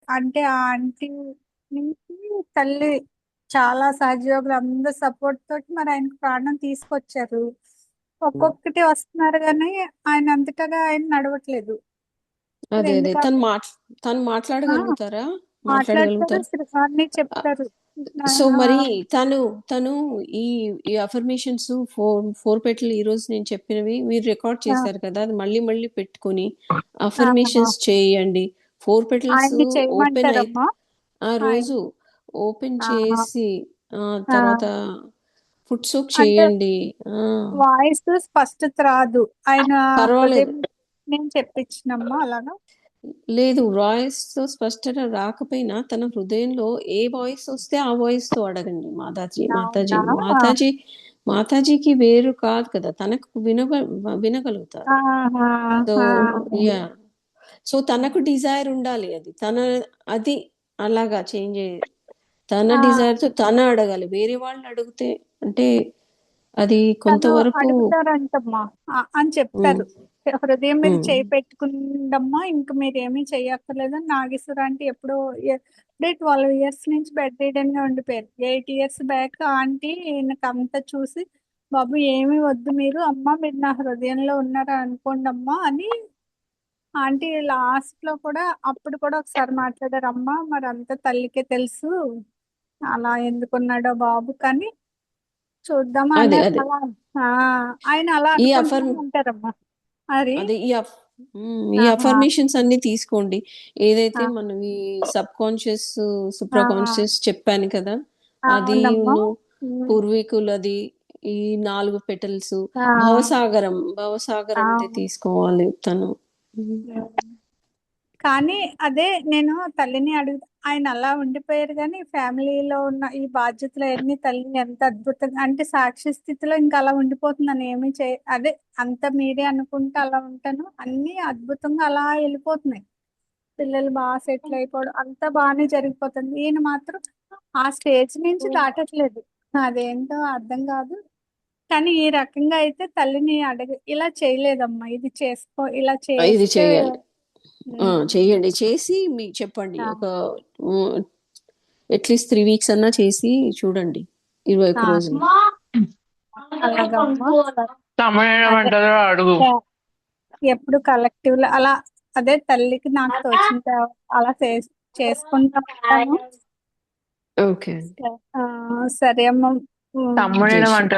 అంటే ఆ ఆంటీ నుంచి తల్లి చాలా సహజీవులు అందరు సపోర్ట్ తోటి మరి ఆయనకు ప్రాణం తీసుకొచ్చారు. ఒక్కొక్కటి వస్తున్నారు కానీ ఆయన అంతటగా ఆయన నడవట్లేదు. మరి అదే అదే ఎందుకు తను ఆ, మాట్లాడగలుగుతారా? మాట్లాడతారు, మాట్లాడగలుగుతారు. అన్ని చెప్తారు. ఆ, సో మరి తను తను ఈ ఈ అఫర్మేషన్స్ ఫోర్ పెటల్ ఈ రోజు నేను చెప్పినవి మీరు రికార్డ్ ఆ, చేశారు కదా, అది మళ్ళీ మళ్ళీ పెట్టుకొని ఆ, అఫర్మేషన్స్ చేయండి. ఫోర్ పెటల్స్ ఆయన్ని ఓపెన్ అయి చేయమంటారమ్మా. ఆ ఆయన రోజు ఓపెన్ ఆహా. చేసి ఆ ఆ, తర్వాత ఫుట్ సోక్ అంటే చేయండి. ఆ వాయిస్ స్పష్టత రాదు. ఆయన పర్వాలేదు. హృదయం నేను చెప్పించినమ్మా అలాగా. లేదు, వాయిస్ తో స్పష్టత రాకపోయినా తన హృదయంలో ఏ వాయిస్ వస్తే ఆ వాయిస్ తో అడగండి. మాతాజీ మాతాజీ అవునా. మాతాజీ మాతాజీకి వేరు కాదు కదా, తనకు వినగలుగుతారు. ఆహా. సో ఆ, యా, సో తనకు డిజైర్ ఉండాలి, అది తన, అది అలాగా చేంజ్ తన ఆ, డిజైర్ తో తన అడగాలి. వేరే వాళ్ళు అడిగితే అంటే అది తను కొంతవరకు అడుగుతారంటమ్మా. అని ఉమ్, చెప్తారు. హృదయం మీద ఉమ్, చేయి పెట్టుకుందమ్మా, ఇంక మీరు ఏమీ చెయ్యక్కర్లేదని నాగేశ్వర ఆంటీ ఎప్పుడో ఇప్పుడే 12 years నుంచి బెడ్ రీడన్ గా ఉండిపోయారు. 8 years బ్యాక్ ఆంటీ ఈయనకి అంతా చూసి బాబు ఏమీ వద్దు మీరు అమ్మా, మీరు నా హృదయంలో ఉన్నారా అనుకోండి అమ్మా అని ఆంటీ లాస్ట్ లో కూడా అప్పుడు కూడా ఒకసారి మాట్లాడారు. అమ్మా మరి అంతా తల్లికే తెలుసు అలా ఎందుకున్నాడో బాబు, కానీ చూద్దాం అదే అన్నారు అదే అలా. ఆ, ఆయన అలా ఈ అనుకుంటూ అఫర్ ఉంటారమ్మా. అది అదే ఈ ఆహా. అఫర్మేషన్స్ అన్ని తీసుకోండి. ఏదైతే ఆ, మనవి సబ్ కాన్షియస్ ఆ, సూపర్ కాన్షియస్ చెప్పాను కదా, అది అవునమ్మా. ఉమ్, పూర్వీకులది, ఈ 4 పెటల్స్, ఆ, భవసాగరంది అవును. తీసుకోవాలి తను. ఉమ్. కానీ అదే నేను తల్లిని అడుగు ఆయన అలా ఉండిపోయారు కానీ ఫ్యామిలీలో ఉన్న ఈ బాధ్యతలు అన్ని తల్లిని ఎంత అద్భుతంగా అంటే సాక్షి స్థితిలో ఇంకా అలా ఉండిపోతున్నాను ఏమి అదే అంత మీరే అనుకుంటే అలా ఉంటాను అన్ని అద్భుతంగా అలా వెళ్ళిపోతున్నాయి. పిల్లలు బాగా సెటిల్ అయిపోవడం అంతా బాగానే జరిగిపోతుంది. ఈయన మాత్రం ఆ స్టేజ్ నుంచి దాటట్లేదు. అదేంటో అర్థం కాదు. కానీ ఈ రకంగా అయితే తల్లిని ఇలా చేయలేదమ్మా, ఇది చేసుకో ఇలా ఇది చేస్తే. చెయ్యాలి. ఉమ్, చెయ్యండి, చేసి మీకు చెప్పండి. ఆ, ఒక అట్లీస్ట్ 3 weeks అన్నా చేసి చూడండి, 21 రోజులు. అలాగమ్మా. తమిళం అదే అంటారు అడుగు. ఆ, ఎప్పుడు కలెక్టివ్ లో అలా అదే తల్లికి నాకు తోచిన అలా చేసుకుంటా ఉంటాను. ఓకే. సరే అమ్మ. తమ్ముడేమో జై అంటారు.